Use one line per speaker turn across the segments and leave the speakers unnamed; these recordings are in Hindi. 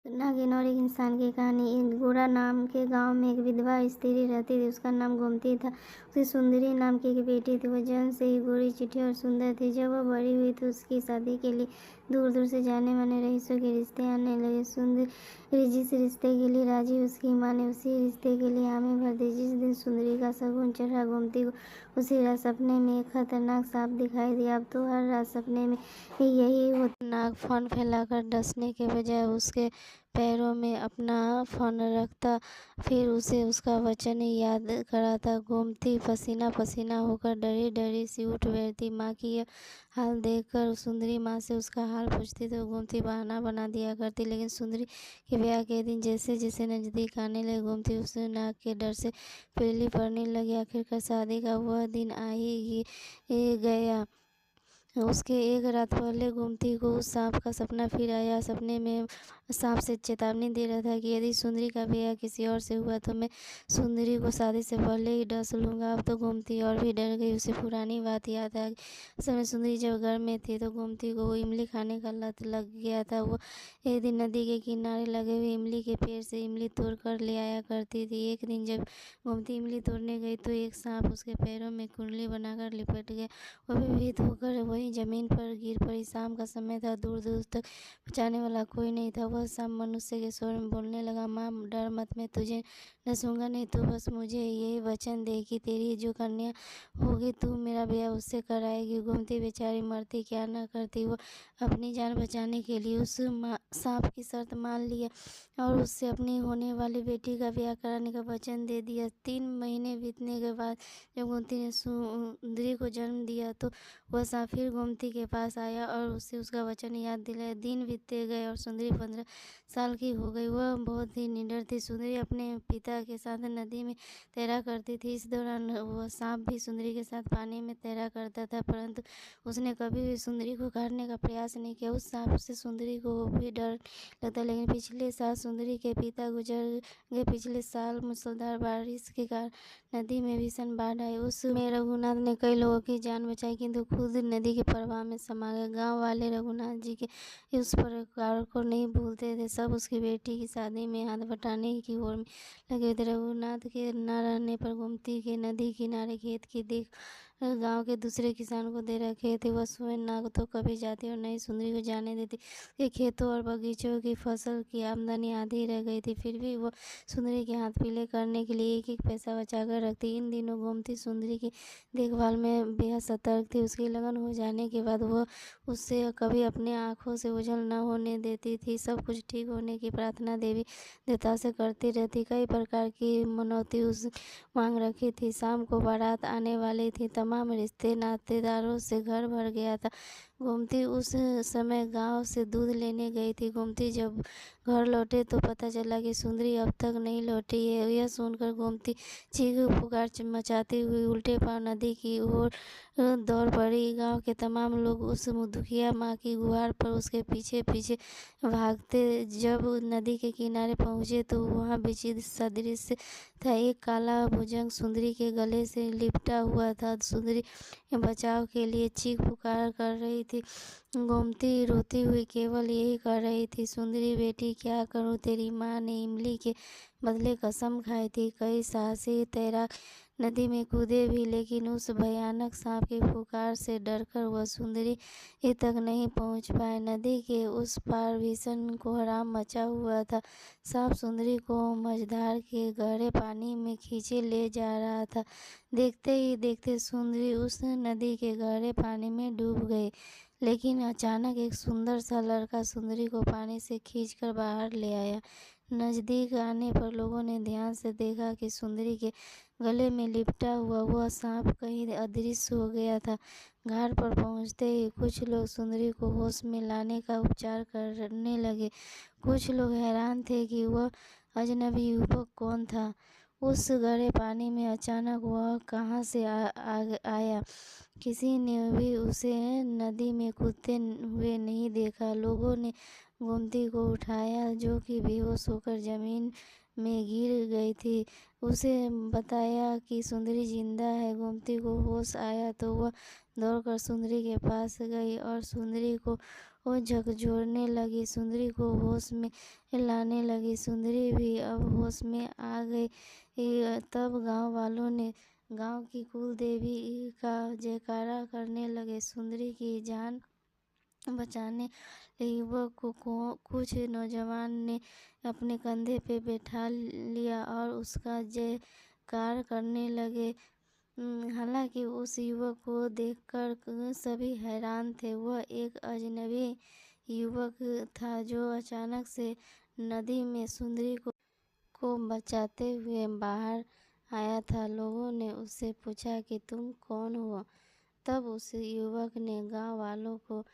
नागिन और एक इंसान की कहानी। एक गोरा नाम के गांव में एक विधवा स्त्री रहती थी। उसका नाम गोमती था। उसकी सुंदरी नाम की एक बेटी थी। वह जन्म से ही गोरी चिट्ठी और सुंदर थी। जब वह बड़ी हुई तो उसकी शादी के लिए दूर दूर से जाने माने रईसों के रिश्ते आने लगे। सुंदरी जिस रिश्ते के लिए राजी उसकी माँ ने उसी रिश्ते के लिए हामी भर दी। जिस दिन सुंदरी का शगुन चढ़ा, गोमती को उसी रात सपने में एक खतरनाक सांप दिखाई दिया। अब तो हर रात सपने में यही होता। नाग फन फैलाकर डसने के बजाय उसके पैरों में अपना फन रखता, फिर उसे उसका वचन याद कराता। गोमती पसीना पसीना होकर डरी डरी सी उठ बैठती। माँ की यह हाल देखकर सुंदरी माँ से उसका हाल पूछती तो गोमती बहाना बना दिया करती। लेकिन सुंदरी के ब्याह के दिन जैसे जैसे नजदीक आने लगे, गोमती उस नाग के डर से पीली पड़ने लगी। आखिरकार शादी का वह दिन आ ही गया। उसके एक रात पहले गोमती को उस सांप का सपना फिर आया। सपने में सांप से चेतावनी दे रहा था कि यदि सुंदरी का ब्याह किसी और से हुआ तो मैं सुंदरी को शादी से पहले ही डस लूँगा। अब तो गोमती और भी डर गई। उसे पुरानी बात याद आ गई। उस समय सुंदरी जब घर में थी तो गोमती को इमली खाने का लत लग गया था। वो एक दिन नदी के किनारे लगे हुए इमली के पेड़ से इमली तोड़ कर ले आया करती थी। एक दिन जब गोमती इमली तोड़ने गई तो एक सांप उसके पैरों में कुंडली बनाकर लिपट गया। वो भयभीत होकर वहीं जमीन पर गिर पड़ी। शाम का समय था। दूर दूर तक बचाने वाला कोई नहीं था। वह सांप मनुष्य के स्वर में बोलने लगा, माँ डर मत, मैं तुझे डसूंगा नहीं। तू बस मुझे यही वचन दे कि तेरी जो कन्या होगी तू मेरा ब्याह उससे कराएगी। गोमती बेचारी मरती क्या न करती। वो अपनी जान बचाने के लिए उस सांप की शर्त मान लिया और उससे अपनी होने वाली बेटी का ब्याह कराने का वचन दे दिया। 3 महीने बीतने के बाद जब गोमती ने सुंदरी को जन्म दिया तो वह सांप फिर गोमती के पास आया और उसे उसका वचन याद दिलाया। दिन बीतते गए और सुंदरी 15 साल की हो गई। वह बहुत ही निडर थी। सुंदरी अपने पिता के साथ नदी में तैरा करती थी। इस दौरान वह सांप भी सुंदरी के साथ पानी में तैरा करता था, परंतु उसने कभी भी सुंदरी को काटने का प्रयास नहीं किया। उस सांप से सुंदरी को भी डर लगता। लेकिन पिछले साल सुंदरी के पिता गुजर गए। पिछले साल मूसलाधार बारिश के कारण नदी में भीषण बाढ़ आई। उसमें रघुनाथ ने कई लोगों की जान बचाई, किंतु खुद नदी के प्रवाह में समा गए। गांव वाले रघुनाथ जी के उस प्रकार को नहीं भूलते थे। सब उसकी बेटी की शादी में हाथ बटाने की ओर में लगे थे। रघुनाथ के न रहने पर गोमती के नदी किनारे खेत की देख गांव के दूसरे किसान को दे रखे थे। वह स्वयं ना तो कभी जाती और न ही सुंदरी को जाने देती। ये खेतों और बगीचों की फसल की आमदनी आधी रह गई थी, फिर भी वो सुंदरी के हाथ पीले करने के लिए एक एक पैसा बचा कर रखती। इन दिनों गोमती सुंदरी की देखभाल में बेहद सतर्क थी। उसकी लगन हो जाने के बाद वह उससे कभी अपने आंखों से ओझल न होने देती थी। सब कुछ ठीक होने की प्रार्थना देवी देवता से करती रहती। कई प्रकार की मनौती उस मांग रखी थी। शाम को बारात आने वाली थी। तमाम रिश्ते नातेदारों से घर भर गया था। गोमती उस समय गांव से दूध लेने गई थी। गोमती जब घर लौटे तो पता चला कि सुंदरी अब तक नहीं लौटी है। यह सुनकर गोमती चीख पुकार मचाती हुई उल्टे पांव नदी की ओर दौड़ पड़ी। गांव के तमाम लोग उस दुखिया माँ की गुहार पर उसके पीछे पीछे भागते। जब नदी के किनारे पहुंचे तो वहाँ विचित्र सा दृश्य था। एक काला भुजंग सुंदरी के गले से लिपटा हुआ था। सुंदरी बचाव के लिए चीख पुकार कर रही थी। गोमती रोती हुई केवल यही कर रही थी, सुंदरी बेटी क्या करूं, तेरी माँ ने इमली के बदले कसम खाई थी। कई साहसी तैराक नदी में कूदे भी, लेकिन उस भयानक सांप की पुकार से डरकर वह सुंदरी तक नहीं पहुंच पाए। नदी के उस पार भीषण कोहराम मचा हुआ था। सांप सुंदरी को मझधार के गहरे पानी में खींचे ले जा रहा था। देखते ही देखते सुंदरी उस नदी के गहरे पानी में डूब गई। लेकिन अचानक एक सुंदर सा लड़का सुंदरी को पानी से खींचकर बाहर ले आया। नजदीक आने पर लोगों ने ध्यान से देखा कि सुंदरी के गले में लिपटा हुआ वह सांप कहीं अदृश्य हो गया था। घाट पर पहुंचते ही कुछ लोग सुंदरी को होश में लाने का उपचार करने लगे। कुछ लोग हैरान थे कि वह अजनबी युवक कौन था। उस गहरे पानी में अचानक वह कहां से आया। किसी ने भी उसे नदी में कूदते हुए नहीं देखा। लोगों ने गोमती को उठाया, जो कि बेहोश होकर जमीन में गिर गई थी। उसे बताया कि सुंदरी जिंदा है। गोमती को होश आया तो वह दौड़कर सुंदरी के पास गई और सुंदरी को वो झकझोरने लगी। सुंदरी को होश में लाने लगी। सुंदरी भी अब होश में आ गई। तब गांव वालों ने गांव की कुल देवी का जयकारा करने लगे। सुंदरी की जान बचाने युवक को कुछ नौजवान ने अपने कंधे पे बैठा लिया और उसका जयकार करने लगे। हालांकि उस युवक को देखकर सभी हैरान थे। वह एक अजनबी युवक था जो अचानक से नदी में सुंदरी को बचाते हुए बाहर आया था। लोगों ने उससे पूछा कि तुम कौन हो? तब उस युवक ने गांव वालों को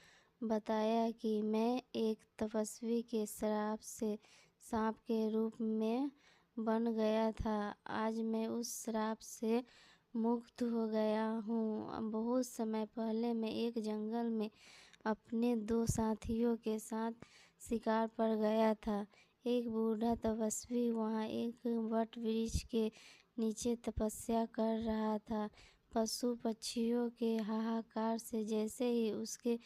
बताया कि मैं एक तपस्वी के श्राप से सांप के रूप में बन गया था। आज मैं उस श्राप से मुक्त हो गया हूँ। बहुत समय पहले मैं एक जंगल में अपने 2 साथियों के साथ शिकार पर गया था। एक बूढ़ा तपस्वी वहाँ एक वट वृक्ष के नीचे तपस्या कर रहा था। पशु पक्षियों के हाहाकार से जैसे ही उसके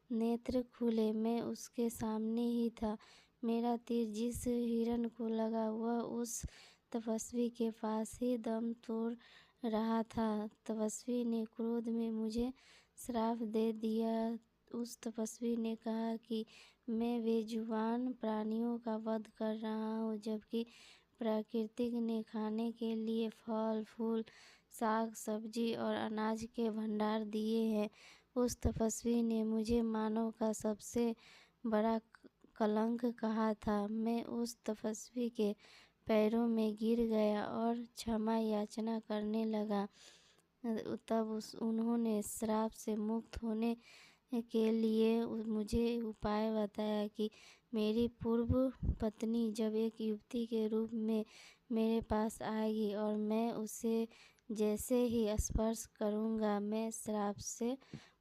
नेत्र खुले, मैं उसके सामने ही था। मेरा तीर जिस हिरण को लगा वह उस तपस्वी के पास ही दम तोड़ रहा था। तपस्वी ने क्रोध में मुझे श्राप दे दिया। उस तपस्वी ने कहा कि मैं बेजुबान प्राणियों का वध कर रहा हूँ, जबकि प्रकृति ने खाने के लिए फल फूल, साग सब्जी और अनाज के भंडार दिए हैं। उस तपस्वी ने मुझे मानव का सबसे बड़ा कलंक कहा था। मैं उस तपस्वी के पैरों में गिर गया और क्षमा याचना करने लगा। तब उन्होंने श्राप से मुक्त होने के लिए मुझे उपाय बताया कि मेरी पूर्व पत्नी जब एक युवती के रूप में मेरे पास आएगी और मैं उसे जैसे ही स्पर्श करूँगा, मैं श्राप से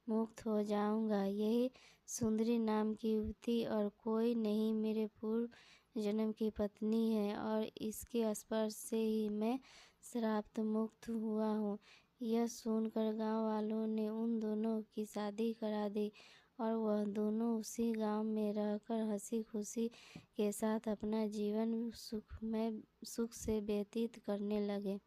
मुक्त हो जाऊँगा। यही सुंदरी नाम की युवती और कोई नहीं, मेरे पूर्व जन्म की पत्नी है और इसके स्पर्श से ही मैं श्राप मुक्त हुआ हूँ। यह सुनकर गांव वालों ने उन दोनों की शादी करा दी और वह दोनों उसी गांव में रहकर हंसी खुशी के साथ अपना जीवन सुख से व्यतीत करने लगे।